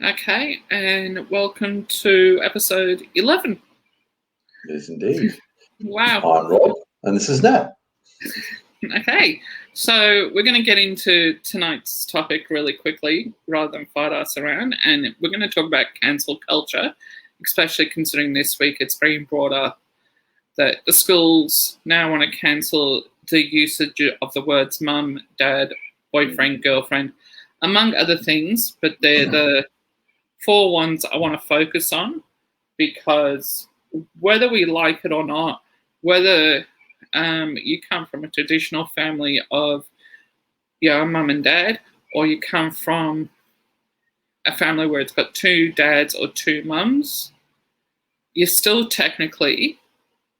Okay, and welcome to episode 11. Yes, indeed. Wow. I'm Rob, and this is Nat. Okay, so we're going to get into tonight's topic really quickly rather than fight us around, and we're going to talk about cancel culture, especially considering this week it's been brought up that the schools now want to cancel the usage of the words mum, dad, boyfriend, girlfriend, among other things, but they're the four ones I want to focus on because whether we like it or not, whether you come from a traditional family of mum and dad, or you come from a family where it's got two dads or two mums, you still technically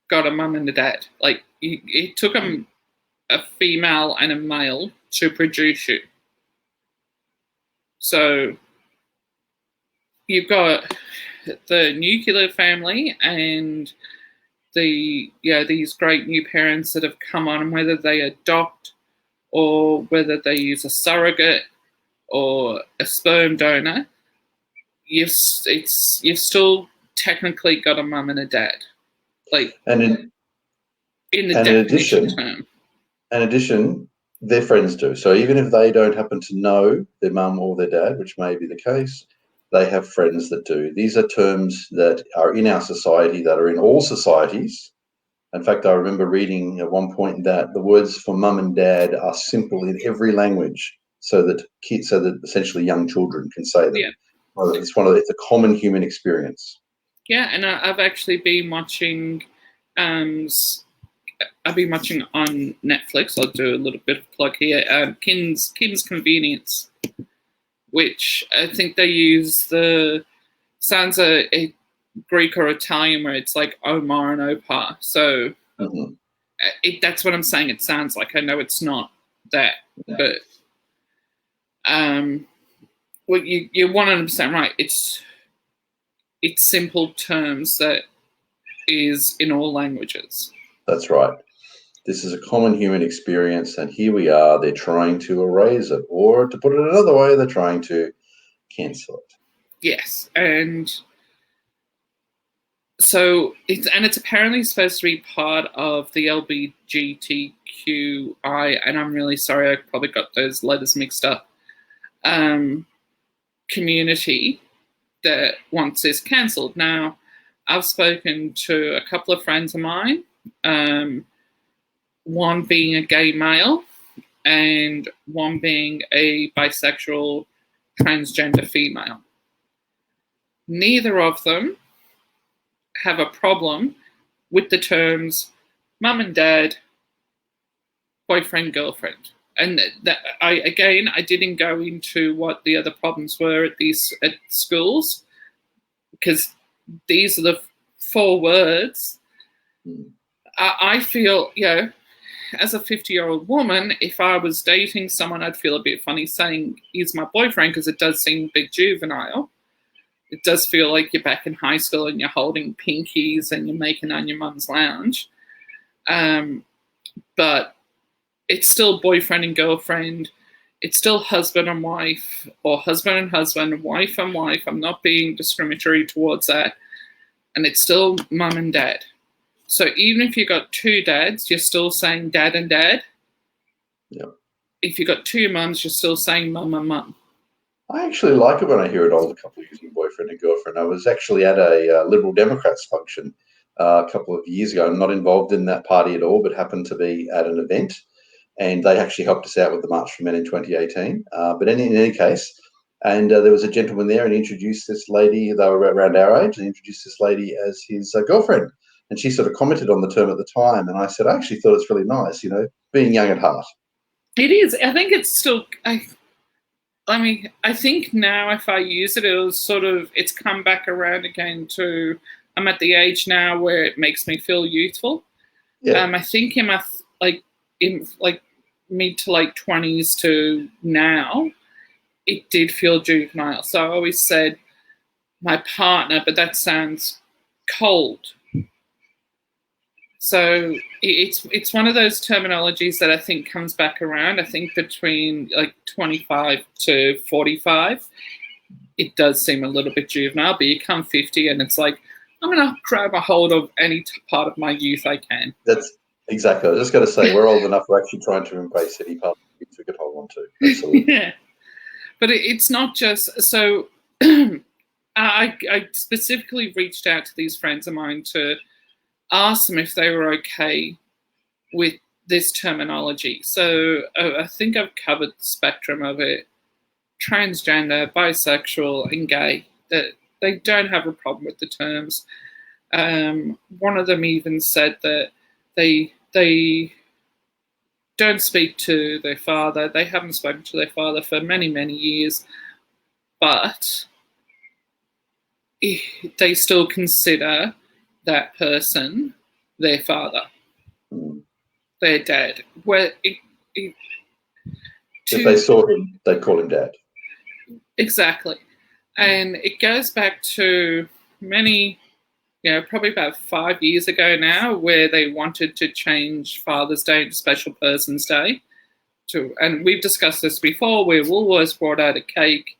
got a mum and a dad. Like it took a female and a male to produce you. So you've got the nuclear family and these great new parents that have come on, and whether they adopt or whether they use a surrogate or a sperm donor, you've still technically got a mum and a dad, like in the definition term. In addition, their friends do. So even if they don't happen to know their mum or their dad, which may be the case, they have friends that do. These are terms that are in our society, that are in all societies. In fact, I remember reading at one point that the words for mum and dad are simple in every language, so that essentially young children can say them. Yeah. It's a common human experience. Yeah, and I've actually been watching. I've been watching on Netflix. I'll do a little bit of plug here. Kim's Convenience, which I think they use sounds a Greek or Italian where it's like Omar and Opar. So that's what I'm saying. It sounds like. I know it's not that, but well, you're 100% right. It's simple terms that is in all languages. That's right. This is a common human experience, and here we are. They're trying to erase it, or to put it another way, they're trying to cancel it. Yes, and so it's apparently supposed to be part of the LGBTQI, and I'm really sorry, I probably got those letters mixed up. Community that wants this cancelled. Now, I've spoken to a couple of friends of mine, one being a gay male and one being a bisexual transgender female. Neither of them have a problem with the terms mum and dad, boyfriend, girlfriend. And I didn't go into what the other problems were at schools, because these are the four words. I feel, as a 50-year-old woman, if I was dating someone, I'd feel a bit funny saying he's my boyfriend, because it does seem a bit juvenile. It does feel like you're back in high school and you're holding pinkies and you're making on your mum's lounge. But it's still boyfriend and girlfriend. It's still husband and wife, or husband and husband, wife and wife. I'm not being discriminatory towards that. And it's still mum and dad. So even if you got two dads, you're still saying dad and dad. Yeah. If you got two mums, you're still saying mum and mum. I actually like it when I hear an older couple using boyfriend and girlfriend. I was actually at a Liberal Democrats function a couple of years ago. I'm not involved in that party at all, but happened to be at an event. And they actually helped us out with the March for Men in 2018. But in any case, and there was a gentleman there, and he introduced this lady. They were around our age, and introduced this lady as his girlfriend. And she sort of commented on the term at the time, and I said, I actually thought it's really nice, being young at heart. It is. I think it's still. I think now if I use it, it's come back around again to. I'm at the age now where it makes me feel youthful. Yeah. I think in mid to late 20s to now, it did feel juvenile. So I always said my partner, but that sounds cold. So it's one of those terminologies that I think comes back around. I think between like 25 to 45, it does seem a little bit juvenile, but you come 50 and it's like, I'm going to grab a hold of any part of my youth I can. That's exactly. I was just going to say, we're old enough. We're actually trying to embrace any part of the youth we could hold on to. Absolutely. Yeah. But it's not just so. I specifically reached out to these friends of mine to ask them if they were okay with this terminology. So I think I've covered the spectrum of it: transgender, bisexual, and gay. That they don't have a problem with the terms. One of them even said that they don't speak to their father. They haven't spoken to their father for many, many years, but they still consider that person their father, their dad. If they saw him, they'd call him dad. Exactly. And it goes back to many, probably about 5 years ago now, where they wanted to change Father's Day to Special Persons Day. And we've discussed this before, where Woolworths brought out a cake,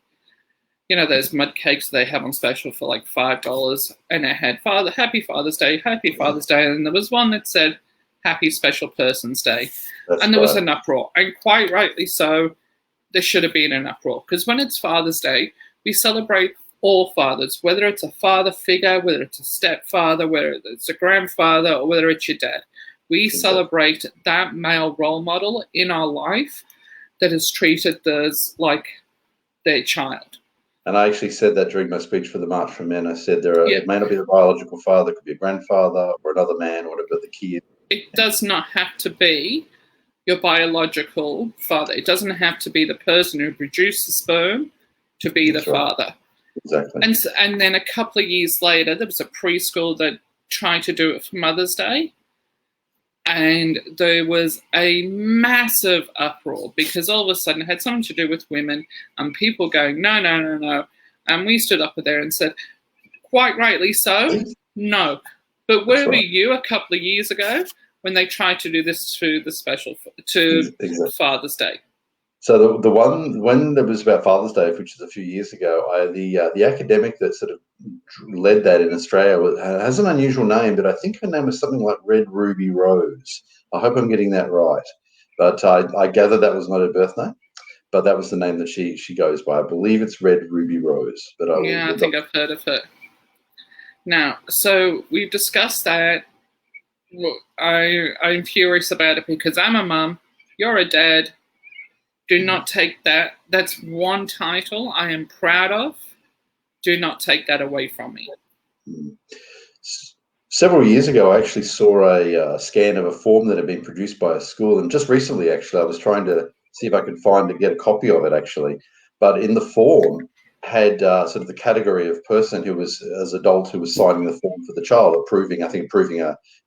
those mud cakes they have on special for like $5, and it had Happy Father's Day, Happy Father's Day, and there was one that said Happy Special Persons Day. And there was an uproar, and quite rightly so. There should have been an uproar, because when it's Father's Day, we celebrate all fathers, whether it's a father figure, whether it's a stepfather, whether it's a grandfather, or whether it's your dad. We celebrate that male role model in our life that is treated as like their child. And I actually said that during my speech for the March for Men. I said it may not be the biological father, it could be a grandfather or another man, or whatever, the kid. It does not have to be your biological father. It doesn't have to be the person who produced the sperm to be the father. Exactly. And then a couple of years later, there was a preschool that tried to do it for Mother's Day. And there was a massive uproar, because all of a sudden it had something to do with women, and people going, no, no, no, no. And we stood up there and said, quite rightly so, no. But where were you a couple of years ago when they tried to do this to Father's Day? So the one, when there was about Father's Day, which is a few years ago, the academic that sort of led that in Australia has an unusual name, but I think her name was something like Red Ruby Rose. I hope I'm getting that right. But I gather that was not her birth name, but that was the name that she goes by. I believe it's Red Ruby Rose. But I think I've heard of her. Now, so we've discussed that. I'm furious about it because I'm a mum, you're a dad. Do not take that. That's one title I am proud of. Do not take that away from me. Several years ago, I actually saw a scan of a form that had been produced by a school, and just recently, actually, I was trying to see if I could get a copy of it, actually. But in the form had sort of the category of person who was, as adult, who was signing the form for the child, approving an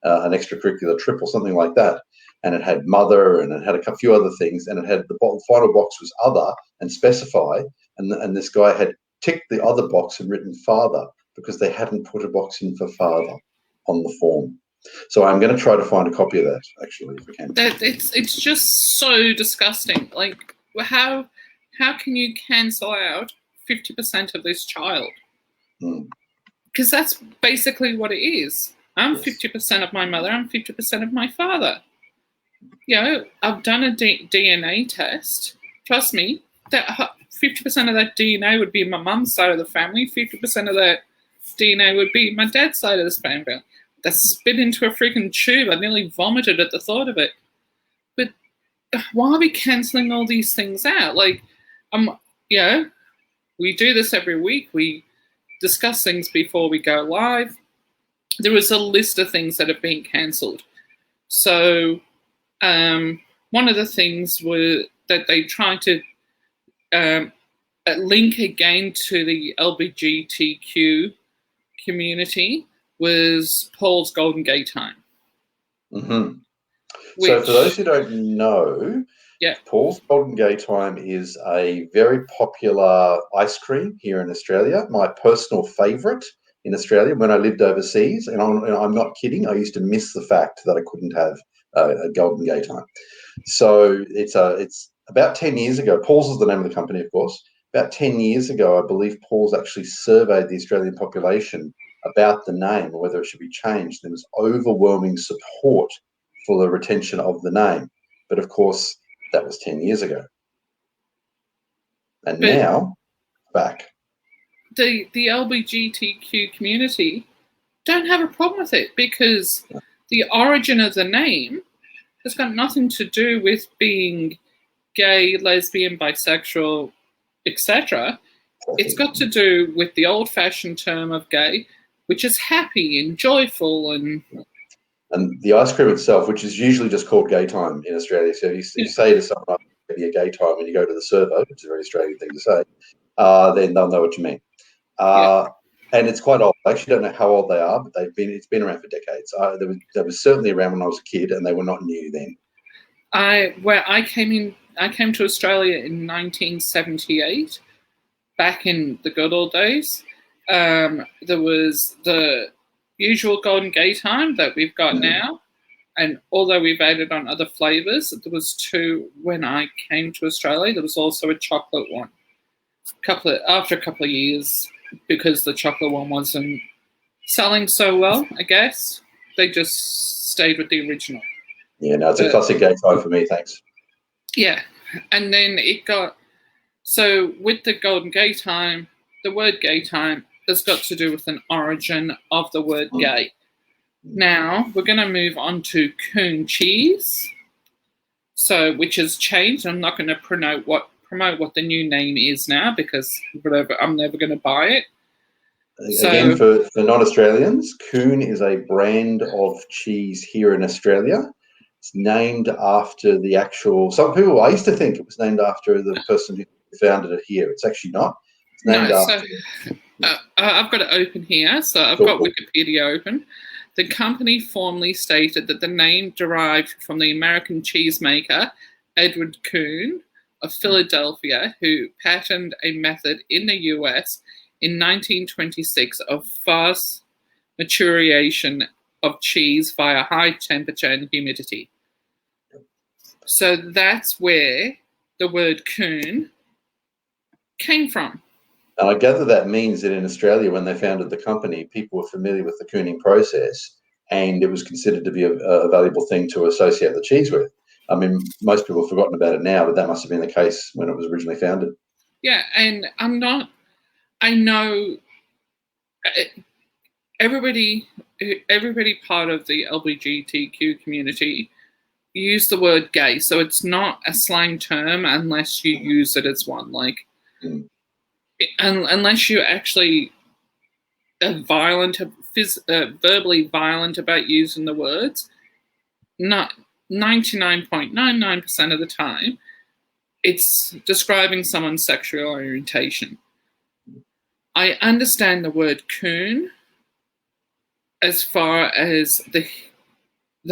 extracurricular trip or something like that. And it had mother, and it had a few other things, and it had the final box was other and specify, and this guy had ticked the other box and written father because they hadn't put a box in for father on the form. So I'm going to try to find a copy of that, actually, if we can. It's just so disgusting. Like, how can you cancel out 50% of this child? Because that's basically what it is. I'm 50% of my mother, I'm 50% of my father. I've done a DNA test. Trust me, that 50% of that DNA would be my mum's side of the family. 50% of that DNA would be my dad's side of the family. That spit into a freaking tube. I nearly vomited at the thought of it. But why are we cancelling all these things out? Like, we do this every week. We discuss things before we go live. There is a list of things that have been cancelled. So one of the things that they tried to link again to the LGBTQ community was Paul's Golden Gay Time. Mm-hmm. So for those who don't know, Paul's Golden Gay Time is a very popular ice cream here in Australia. My personal favourite in Australia when I lived overseas, and I'm not kidding, I used to miss the fact that I couldn't have a Golden Gay Time. So it's about 10 years ago. Paul's is the name of the company, of course. about 10 years ago, I believe Paul's actually surveyed the Australian population about the name or whether it should be changed. There was overwhelming support for the retention of the name. But of course, that was 10 years ago. And But now, back. the LGBTQ community don't have a problem with it because the origin of the name has got nothing to do with being gay, lesbian, bisexual, etc. It's got to do with the old-fashioned term of gay, which is happy and joyful and the ice cream itself, which is usually just called gay time in Australia. So if you say to someone, maybe a gay time, when you go to the servo, which is a very Australian thing to say, then they'll know what you mean. And it's quite old. I actually don't know how old they are, but it's been around for decades. They were certainly around when I was a kid, and they were not new then. I came to Australia in 1978, back in the good old days. There was the usual golden gay time that we've got now, and although we've added on other flavours, there was two when I came to Australia. There was also a chocolate one. After a couple of years, because the chocolate one wasn't selling so well, I guess they just stayed with the original. Yeah, no, it's a classic gay time for me, thanks. Yeah, and then so with the golden gay time, the word gay time has got to do with an origin of the word gay. Now we're going to move on to coon cheese, which has changed. I'm not going to promote what the new name is now because I'm never going to buy it. Again, for non-Australians, Coon is a brand of cheese here in Australia. It's named after the actual. Some people, I used to think it was named after the person who founded it here. It's actually not. It's named after. I've got it open here, so I've got Wikipedia open. The company formally stated that the name derived from the American cheesemaker Edward Coon of Philadelphia, who patented a method in the US in 1926 of fast maturation of cheese via high temperature and humidity. So that's where the word coon came from. And I gather that means that in Australia, when they founded the company, people were familiar with the cooning process, and it was considered to be a valuable thing to associate the cheese with. I mean, most people have forgotten about it now, but that must have been the case when it was originally founded. Yeah, and I know everybody part of the LGBTQ community use the word gay, so it's not a slang term unless you use it as one. Like, unless you're actually verbally violent about using the words, not 99.99% of the time, it's describing someone's sexual orientation. I understand the word coon as far as the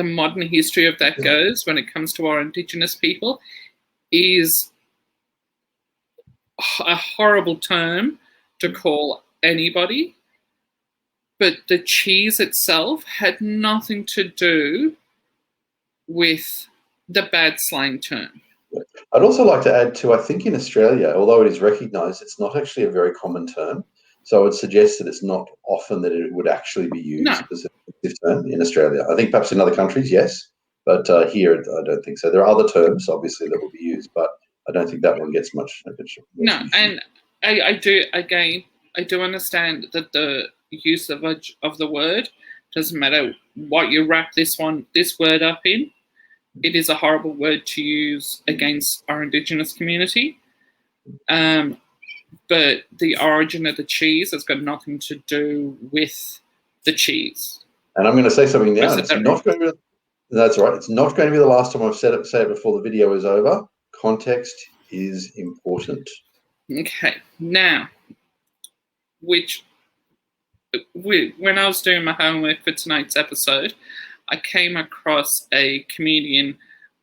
modern history of that goes when it comes to our Indigenous people is a horrible term to call anybody, but the cheese itself had nothing to do with the bad slang term. I'd also like to add too, I think in Australia, although it is recognised, it's not actually a very common term. So I would suggest that it's not often that it would actually be used as a positive term in Australia. I think perhaps in other countries, yes, but here I don't think so. There are other terms, obviously, that will be used, but I don't think that one gets much attention. No, and I do understand that the use of the word doesn't matter what you wrap this word up in. It is a horrible word to use against our Indigenous community. But the origin of the cheese has got nothing to do with the cheese. And I'm going to say something now. That's right. It's not going to be the last time I've say it before the video is over. Context is important. Okay. Now, when I was doing my homework for tonight's episode, I came across a comedian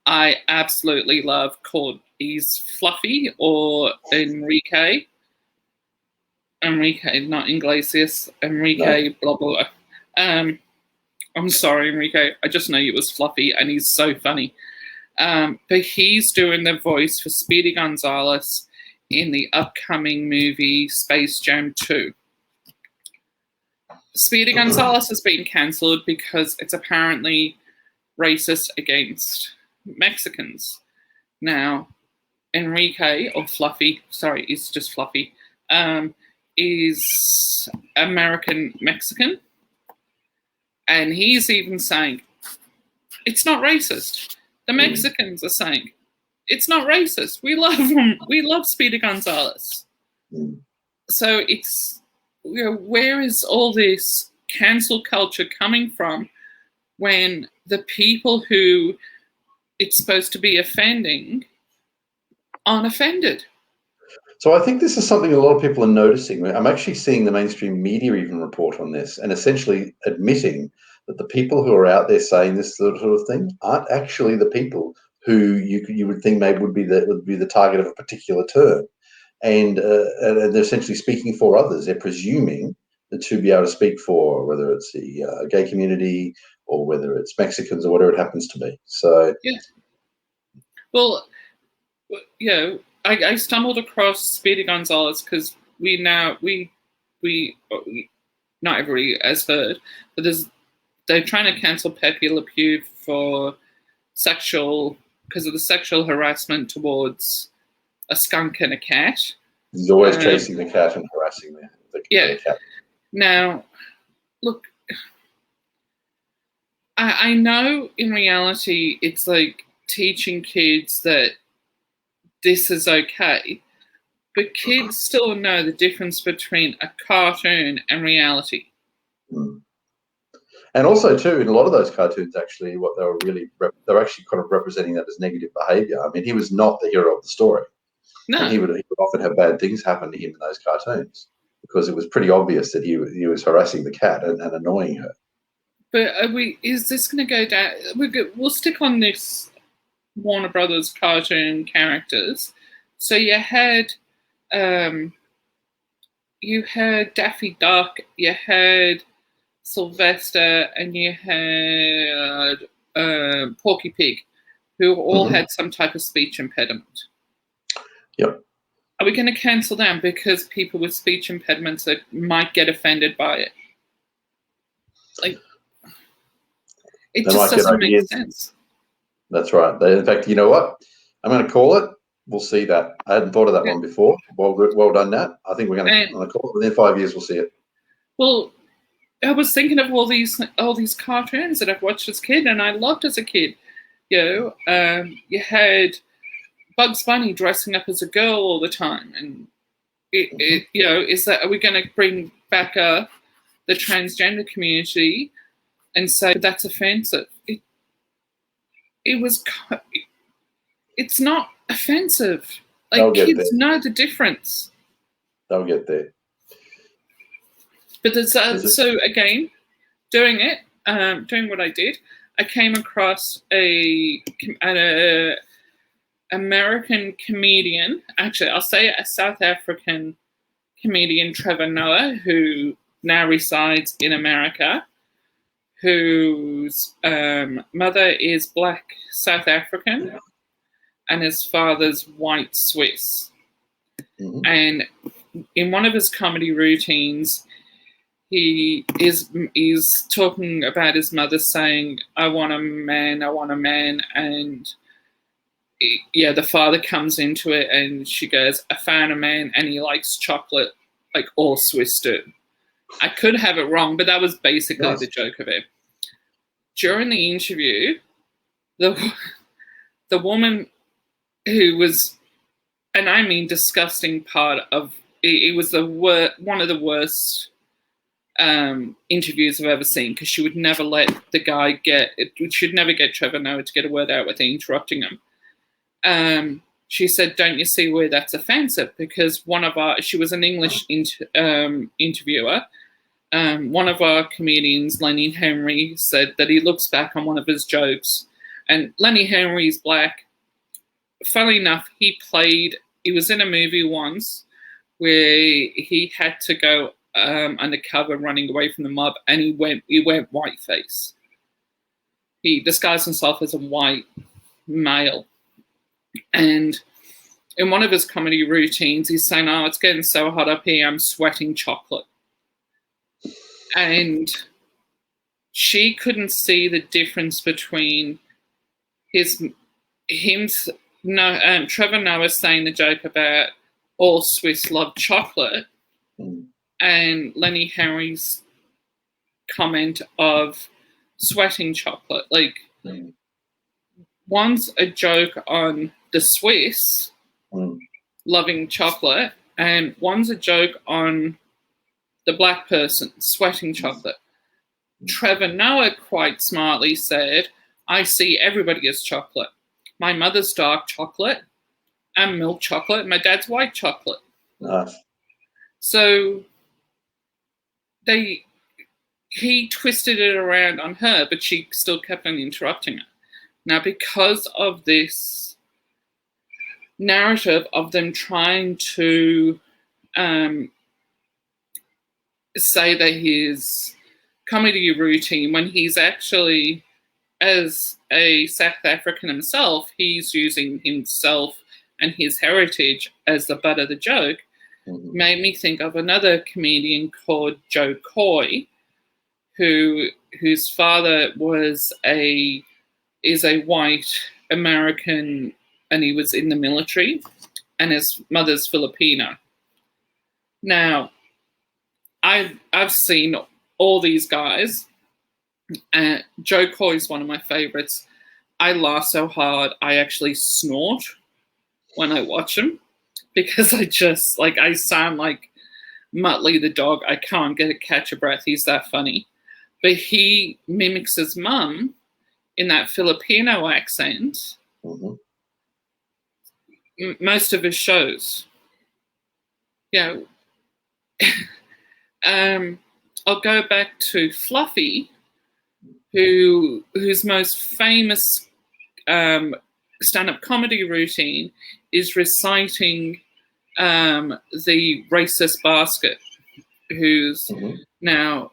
I absolutely love he's Fluffy, or Enrique, not Iglesias, Enrique, no. Blah, blah, blah. I'm sorry, Enrique. I just know you was Fluffy, and he's so funny. But he's doing the voice for Speedy Gonzalez. in the upcoming movie Space Jam 2. Speedy Gonzales has been cancelled because it's apparently racist against Mexicans. Now, Enrique, or Fluffy, sorry, it's just Fluffy, is American Mexican. And he's even saying, it's not racist. The Mexicans are saying, it's not racist. We love him. We love Speedy Gonzales. So it's, where is all this cancel culture coming from when the people who it's supposed to be offending aren't offended? So I think this is something a lot of people are noticing. I'm actually seeing the mainstream media even report on this and essentially admitting that the people who are out there saying this sort of thing aren't actually the people who you would think maybe would be the target of a particular term, and they're essentially speaking for others. They're presuming to be able to speak for whether it's the gay community or whether it's Mexicans or whatever it happens to be. So yeah, well, I stumbled across Speedy Gonzales because we not everybody has heard, but they're trying to cancel Pepe Le Pew for because of the sexual harassment towards a skunk and a cat. He's always chasing the cat and harassing the cat. Now, look, I know in reality it's like teaching kids that this is okay, but kids still know the difference between a cartoon and reality. And also, too, in a lot of those cartoons, actually, what they were they're actually kind of representing that as negative behaviour. I mean, he was not the hero of the story. No. And he would often have bad things happen to him in those cartoons because it was pretty obvious that he was harassing the cat and annoying her. But is this going to go down? We'll stick on this Warner Brothers cartoon characters. So you had Daffy Duck, you had Sylvester, and you had Porky Pig, who all had some type of speech impediment. Yep. Are we going to cancel them because people with speech impediments might get offended by it? Like, it just doesn't make sense. That's right. In fact, you know what? I'm going to call it. We'll see that. I hadn't thought of that one before. Well done, Nat. I think we're going to call it. Within 5 years, we'll see it. Well, I was thinking of all these cartoons that I've watched as a kid, and I loved as a kid. You had Bugs Bunny dressing up as a girl all the time, and are we going to bring back the transgender community and say that's offensive? It's not offensive. Like, kids know the difference. They'll get there. But so again, doing what I did, I came across an American comedian. Actually, I'll say a South African comedian, Trevor Noah, who now resides in America, whose mother is Black South African and his father's white Swiss. And in one of his comedy routines, he is talking about his mother saying, I want a man, and the father comes into it and she goes, I found a man and he likes chocolate like all Swiss do. I could have it wrong, but that was basically the joke of it. During the interview, the woman who was, and I mean disgusting part of it, was one of the worst interviews I've ever seen, because she would never let the guy she'd never get Trevor Noah to get a word out without interrupting him. She said, don't you see where that's offensive? Because she was an English interviewer. One of our comedians, Lenny Henry, said that he looks back on one of his jokes, and Lenny Henry's Black. Funnily enough, he was in a movie once where he had to go undercover running away from the mob, and he went whiteface. He disguised himself as a white male, and in one of his comedy routines, he's saying, "Oh, it's getting so hot up here, I'm sweating chocolate." And she couldn't see the difference between Trevor Noah saying the joke about all Swiss love chocolate, and Lenny Henry's comment of sweating chocolate. Like, one's a joke on the Swiss loving chocolate, and one's a joke on the black person sweating chocolate. Trevor Noah quite smartly said, "I see everybody as chocolate. My mother's dark chocolate, and milk chocolate, my dad's white chocolate." Nice. So he twisted it around on her, but she still kept on interrupting her. Now, because of this narrative of them trying to say that his comedy routine, when he's actually, as a South African himself, he's using himself and his heritage as the butt of the joke, made me think of another comedian called Joe Coy, whose father is a white American, and he was in the military, and his mother's Filipino. Now, I've seen all these guys, and Joe Coy is one of my favorites. I laugh so hard I actually snort when I watch him, because I sound like Muttley the dog. I can't catch a breath. He's that funny. But he mimics his mum in that Filipino accent most of his shows. You know, I'll go back to Fluffy, whose most famous stand-up comedy routine is reciting the racist basket, who's now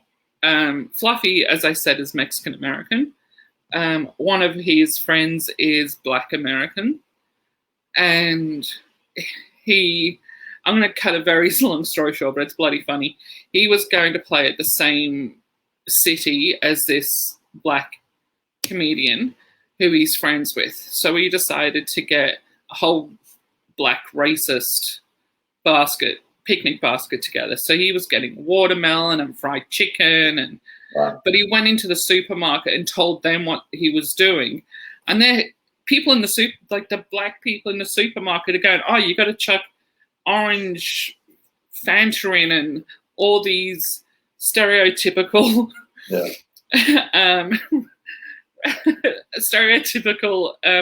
Fluffy, as I said, is Mexican American. One of his friends is Black American, and I'm going to cut a very long story short, but it's bloody funny. He was going to play at the same city as this black comedian who he's friends with. So he decided to get a whole black racist picnic basket together. So he was getting watermelon and fried chicken, but he went into the supermarket and told them what he was doing. And the black people in the supermarket are going, "Oh, you got to chuck orange Fanta in," and all these stereotypical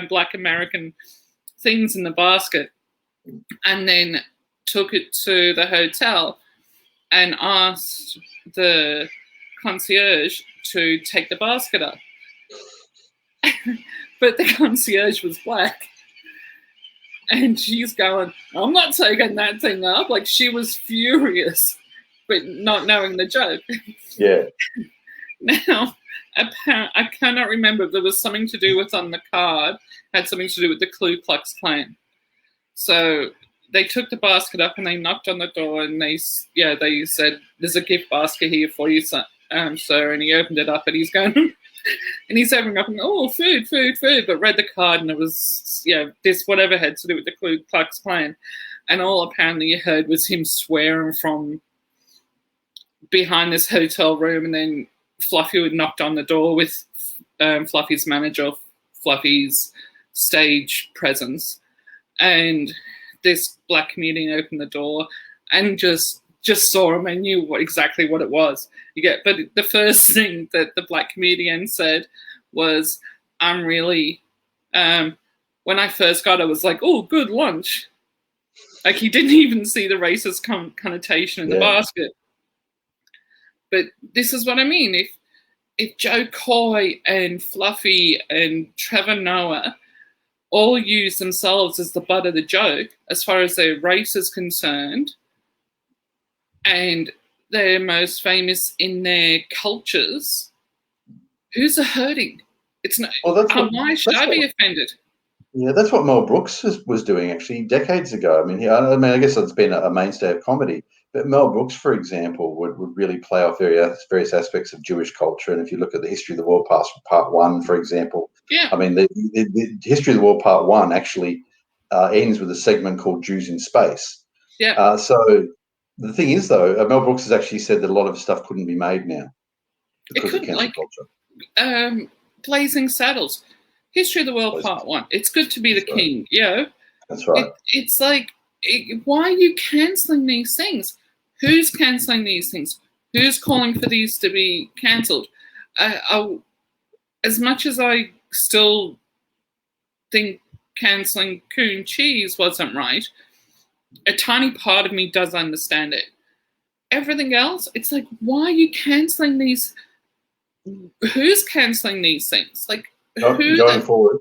Black American things in the basket, and then took it to the hotel and asked the concierge to take the basket up. But the concierge was black. And she's going, "I'm not taking that thing up." Like, she was furious, but not knowing the joke. Yeah. Now, I cannot remember if there was something to do with on the card, had something to do with the Ku Klux Klan. So they took the basket up and they knocked on the door, and they said, "There's a gift basket here for you, sir." And he opened it up, and he's going, and he's opening up and, "Oh, food," but read the card, and it was, this whatever had to do with the Ku Klux Klan. And all apparently you heard was him swearing from behind this hotel room, and then Fluffy would knocked on the door with Fluffy's manager, Fluffy's stage presence, and this black comedian opened the door and just saw him and knew exactly what it was. But the first thing that the black comedian said was, "I'm really, when I first got it, I was like, oh, good lunch." Like, he didn't even see the racist connotation in the basket. But this is what I mean. If Joe Coy and Fluffy and Trevor Noah all use themselves as the butt of the joke as far as their race is concerned, and they're most famous in their cultures, who's hurting? It's not. Why should I be offended? Yeah, that's what Mel Brooks was doing actually decades ago. I guess it's been a mainstay of comedy. But Mel Brooks, for example, would really play off various aspects of Jewish culture. And if you look at the History of the World Part One, for example, Yeah, I mean, the History of the World Part One actually ends with a segment called Jews in Space. yeah. So the thing is, though, Mel Brooks has actually said that a lot of stuff couldn't be made now It because of couldn't, cancel like, culture. Blazing Saddles, History of the World That's Part One. It's good to be the right. king. You know, That's right. it's like, why are you cancelling these things? Who's cancelling these things? Who's calling for these to be cancelled? As much as I still think cancelling Coon Cheese wasn't right, a tiny part of me does understand it. Everything else, it's like, why are you cancelling these? Who's cancelling these things? Like, who? Going forward,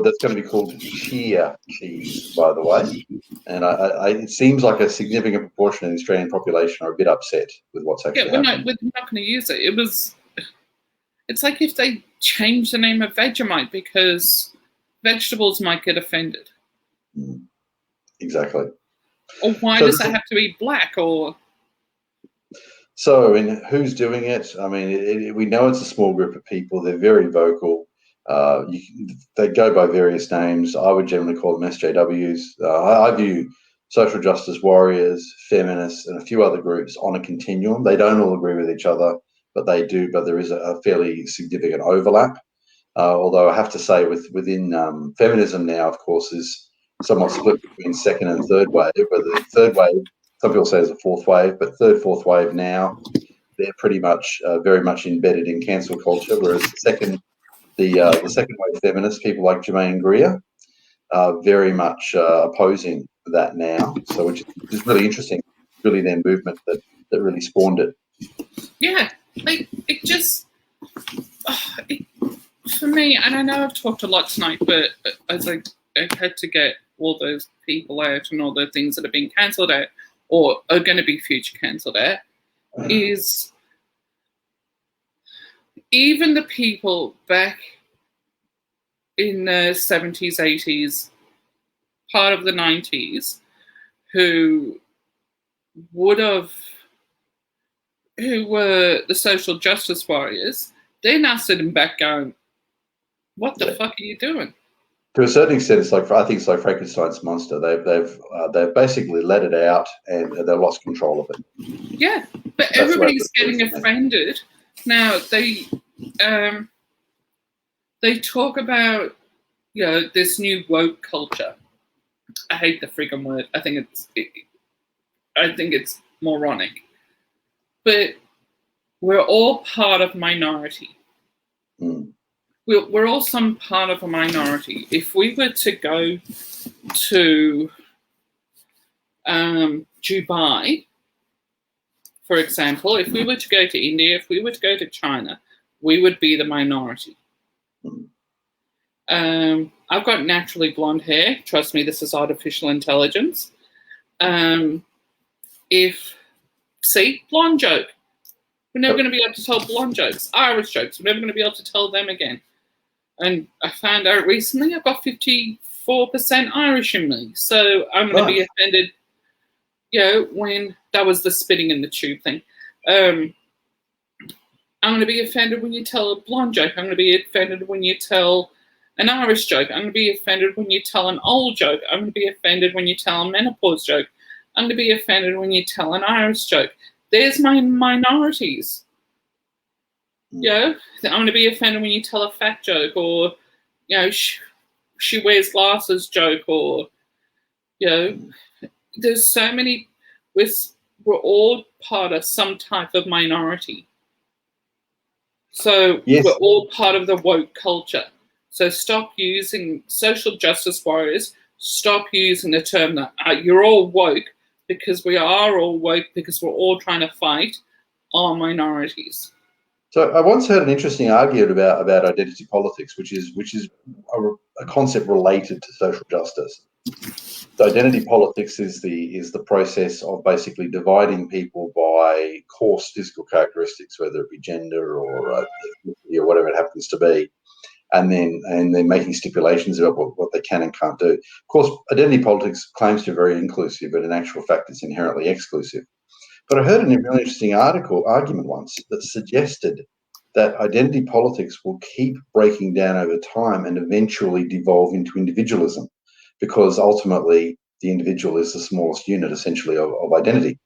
that's going to be called cheer cheese, by the way. And it seems like a significant proportion of the Australian population are a bit upset with what's actually happening. We're not going to use it. It's like if they change the name of Vegemite because vegetables might get offended. Exactly. Or why does it have to be black? Or so, and who's doing it? I mean, we know it's a small group of people. They're very vocal. They go by various names. I would generally call them SJWs. I view social justice warriors, feminists, and a few other groups on a continuum. They don't all agree with each other, but they do. But there is a fairly significant overlap. Although I have to say, within feminism now, of course, is somewhat split between second and third wave. But the third wave, some people say, is a fourth wave, but third, fourth wave now, they're pretty much very much embedded in cancel culture. Whereas the second wave feminists, people like Germaine Greer, are very much opposing that now. So, which is really interesting. Really, their movement that really spawned it. yeah, like for me, and I know I've talked a lot tonight, but as I had to get all those people out and all the things that have been cancelled out or are going to be future cancelled out, is even the people back in the 70s, 80s, part of the 90s, who were the social justice warriors, they're now sitting back going, what the fuck are you doing? To a certain extent, it's like, I think it's like Frankenstein's monster. They've basically let it out and they've lost control of it. Yeah, but everybody's getting offended now. They talk about, you know, this new woke culture. I hate the freaking word. I think it's moronic. But we're all part of minority. We're all some part of a minority. If we were to go to Dubai, for example, if we were to go to India, if we were to go to China, we would be the minority. I've got naturally blonde hair. Trust me, this is artificial intelligence. Blonde joke. We're never going to be able to tell blonde jokes. Irish jokes, we're never going to be able to tell them again. And I found out recently I've got 54% Irish in me. So I'm going to be offended, you know, when that was the spitting in the tube thing. I'm going to be offended when you tell a blonde joke. I'm going to be offended when you tell an Irish joke. I'm going to be offended when you tell an old joke. I'm going to be offended when you tell a menopause joke. I'm going to be offended when you tell an Irish joke. There's my minorities. You know, I'm going to be offended when you tell a fat joke, or, you know, she wears glasses joke, or, you know, there's so many. We're all part of some type of minority. So yes. We're all part of the woke culture. So stop using social justice warriors. Stop using the term that you're all woke, because we are all woke because we're all trying to fight our minorities. So I once heard an interesting argument about identity politics, which is a concept related to social justice. So identity politics is the process of basically dividing people by coarse physical characteristics, whether it be gender or whatever it happens to be, and they're making stipulations about what they can and can't do. Of course, identity politics claims to be very inclusive, but in actual fact, it's inherently exclusive. But I heard a really interesting argument once that suggested that identity politics will keep breaking down over time and eventually devolve into individualism, because ultimately the individual is the smallest unit, essentially, of identity.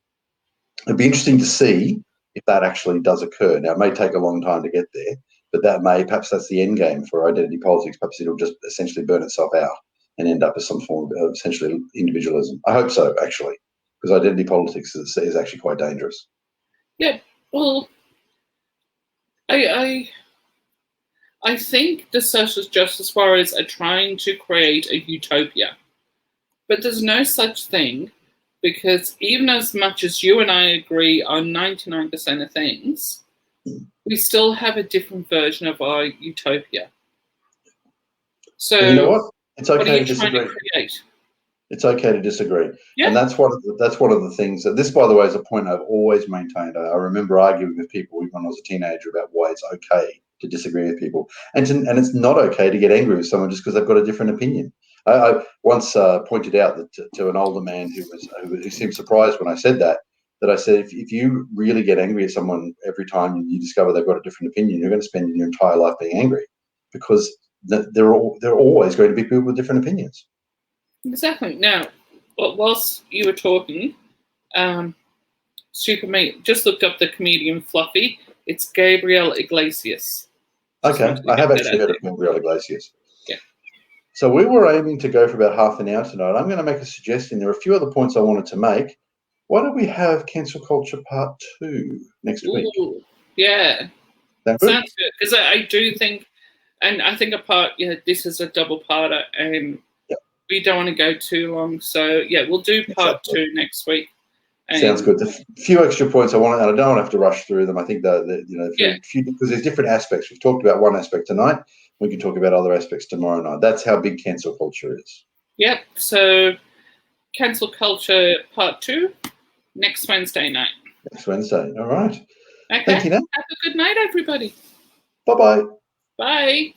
It'd be interesting to see if that actually does occur. Now, it may take a long time to get there, but perhaps that's the end game for identity politics. Perhaps it'll just essentially burn itself out and end up as some form of essentially individualism. I hope so, actually, because identity politics is actually quite dangerous. Yeah, well, I think the social justice warriors are trying to create a utopia, but there's no such thing, because even as much as you and I agree on 99% of things, we still have a different version of our utopia. So, and you know what? It's okay what are you to disagree. trying to create? It's okay to disagree. Yeah. And that's one of the things that this, by the way, is a point I've always maintained. I remember arguing with people when I was a teenager about why it's okay to disagree with people, and it's not okay to get angry with someone just because they've got a different opinion. I once pointed out that to an older man who seemed surprised when I said that I said, if you really get angry at someone every time you discover they've got a different opinion, you're going to spend your entire life being angry, because there are always going to be people with different opinions. Exactly. Now, whilst you were talking, Stupid Me just looked up the comedian Fluffy. It's Gabriel Iglesias. Okay, I have actually heard of Gabriel Iglesias. Yeah. So we were aiming to go for about half an hour tonight. I'm going to make a suggestion. There are a few other points I wanted to make. Why don't we have Cancel Culture Part 2 next week? Yeah. Sounds good. Because I do think, and I think this is a double-parter, and we don't want to go too long. So, yeah, we'll do part 2 next week. Sounds good. A few extra points I want, and I don't want to have to rush through them. I think that because there's different aspects. We've talked about one aspect tonight. We can talk about other aspects tomorrow night. That's how big cancel culture is. Yep. So, Cancel Culture Part 2 next Wednesday night. Next Wednesday. All right. Okay. Thank you, Nat. Have a good night, everybody. Bye-bye. Bye.